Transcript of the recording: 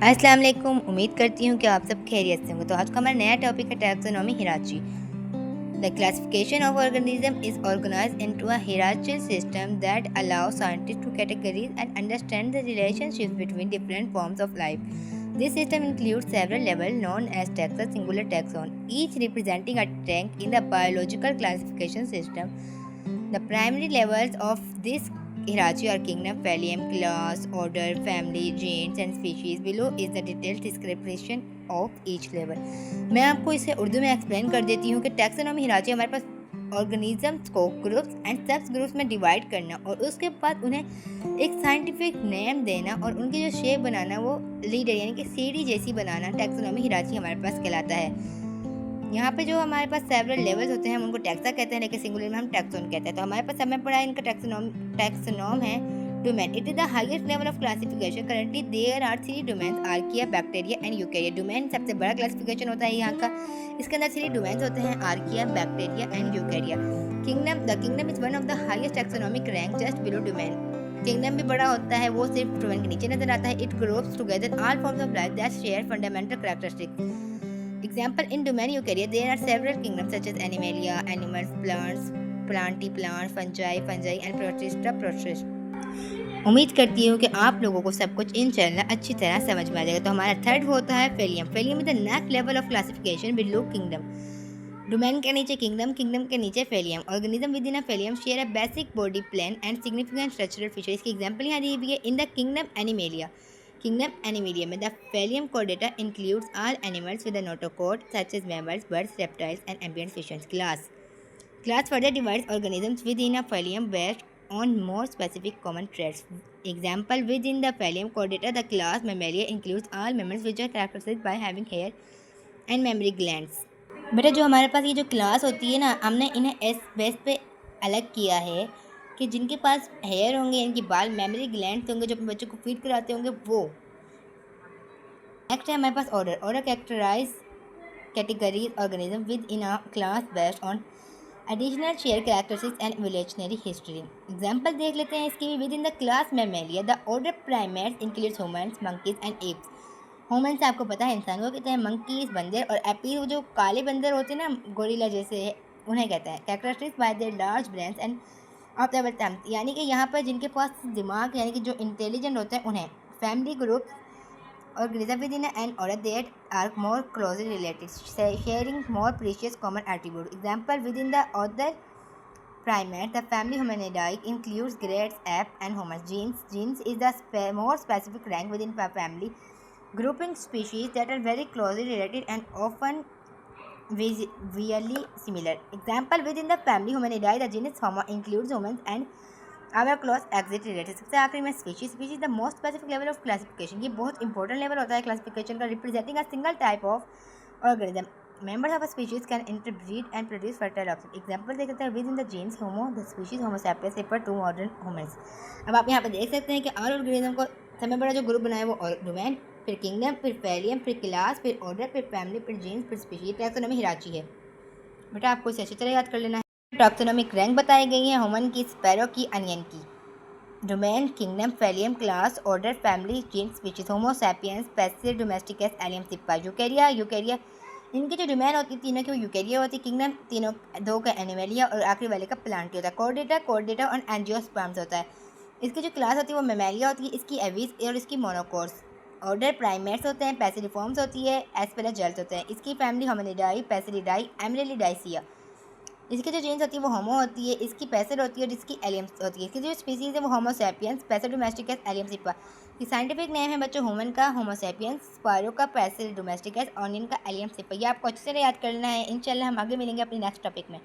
अस्सलाम वालेकुम। उम्मीद करती हूँ कि आप सब खैरियत से होंगे। तो आज का हमारा नया टॉपिक है taxonomy hierarchy. The classification of organism is organized into a hierarchical system that allows scientists to categorize and understand the relationships between different forms of life. This system includes several levels known as taxa, singular taxon, each representing a rank in the biological classification system. The primary levels of this hierarchy are kingdom, phylum, class, order, family, genus and species. Below is the detailed description of each level. मैं आपको इसे उर्दू में explain कर देती हूँ कि taxonomy हिराची हमारे पास organisms को ग्रुप्स एंड सब ग्रुप्स में डिवाइड करना और उसके बाद उन्हें एक साइंटिफिक नेम देना और उनकी जो शेप बनाना वो लीडर यानी कि सीढ़ी जैसी बनाना टैक्सोनॉमी हिराची हमारे पास कहलाता है। यहाँ पे जो हमारे पास सेवरल लेवल्स होते हैं हम उनको टैक्सा कहते हैं, लेकिन सिंगुलर में हम टैक्सोन कहते हैं। तो हमारे पास समय पड़ा है इनका टैक्सोनॉम है domain. It is the highest level of classification. Currently there are 3 domains, archaea, bacteria and eukarya. Domain सबसे बड़ा क्लासिफिकेशन होता है यहाँ का। इसके अंदर 3 डोमेन्स होते हैं, archaea, bacteria and Eukarya. The kingdom is one of the highest taxonomic rank just below domain. Kingdom भी बड़ा होता है, वो सिर्फ डोमेन के नीचे नजर आता है। It groups together all forms of life that share fundamental characteristics. Example, in domain eukarya, there are several kingdoms such as Animalia, animals, plants, plants, fungi and protista. उम्मीद करती हूँ कि आप लोगों को सब कुछ इंशाल्लाह अच्छी तरह समझ में आ जाएगा। तो हमारा थर्ड होता है phylum. Phylum is the next level of classification below kingdom. Domain के नीचे किंगडम, किंगडम के नीचे phylum. Organism within a phylum share a basic body plan and significant structural feature. इसकी एग्जांपल यहाँ दी हुई है। In the kingdom Animalia, Kingdom Animalia में the phylum Chordata includes all animals with a notochord such as mammals, birds, reptiles, and amphibians, fishes. Class further divides organisms within a phylum based on more specific common traits. Example, within the phylum Chordata, the class Mammalia includes all mammals which are characterized by having hair and mammary glands. बेटा जो हमारे पास ये जो class होती है ना, हमने इन्हें इस बेस पे अलग किया है कि जिनके पास हेयर होंगे, इनकी बाल, मेमोरी ग्लैंड्स होंगे जो अपने बच्चों को फीड कराते होंगे वो। नेक्स्ट है हमारे पास order. Order categories organism within a class based on additional share characteristics and evolutionary history. Example देख लेते हैं इसकी। Within the class Mammalia the order primates includes humans, monkeys and apes. Humans आपको पता है इंसानों को कहते हैं, मंकीज बंदर, और एपी जो काले बंदर होते हैं ना गोरिल्ला जैसे, उन्हें कहते हैं। Characteristics bye there large brains end of the यानी कि यहाँ पर जिनके पास दिमाग यानी कि जो इंटेलिजेंट होते हैं उन्हें। Family group organism within an order that are more closely related, sharing more precious common attributes. Example, within the other primate, the family Hominidae includes greats, apes, and humans. Genus is the more specific rank within a family, grouping species that are very closely related and often visually similar. Example, within the family Hominidae, the genus Homo includes humans and our close exit related. सबसे आखिरी में species the most specific level of classification. ये बहुत important level होता है classification का, representing a single type of organism. Members of a species can interbreed and produce fertile option. Example देख सकते हैं। Within the genus homo the species homo sapiens refer to modern humans. अब आप यहाँ पर देख सकते हैं कि ऑल ऑर्गेनिज्म को सबसे बड़ा जो ग्रुप बनाया वो डोमेन, फिर किंगडम, फिर फेलियम, फिर क्लास, फिर ऑर्डर, फिर फैमिली, फिर जीन्स, फिर स्पीशीज। टैक्सोनॉमी हिराची है बेटा, आपको इसे अच्छी तरह याद कर लेना है। टैक्सोनॉमिक रैंक बताई गई है ह्यूमन की, स्पैरो की, अनियन की। Domain, kingdom, phylum, class, order, family, genus, species. होमो sapiens, Passer, domesticus, Allium, cepa. Eukarya इनकी जो डोमेन होती है तीनों की वो यूकेरिया होती है। किंगडम तीनों दो का एनिमेलिया और आखिरी वाले का प्लांटी होता है। कोर्डेटा और एंजियोस्पर्म्स होता है। इसकी जो क्लास होती है वो मेमेलिया होती है, इसकी एविस और इसकी मोनोकोर्स। ऑर्डर प्राइमेट्स होते हैं, पैसिलिफॉर्म्स होती है, एस्पेराजल्स होते हैं। इसकी फैमिली होमिनिडाई, पैसिलिडाई, एमरेलिडाइसिया। इसकी जो जीन्स होती है वो होमो होती है, इसकी पैसिड होती है और इसकी एलियम्स होती है। इसकी जो स्पीसीज है वो Homo sapiens, पैसिड domesticus, Allium Sippa. ये साइंटिफिक नेम है बच्चों ह्यूमन का होमो सैपियंस, स्पायरो का पैसिड डोमेस्टिकस, ऑनियन का एलियम सिप्पा। ये आपको अच्छे से याद करना है। इंशाल्लाह हम आगे मिलेंगे अपनी नेक्स्ट टॉपिक में।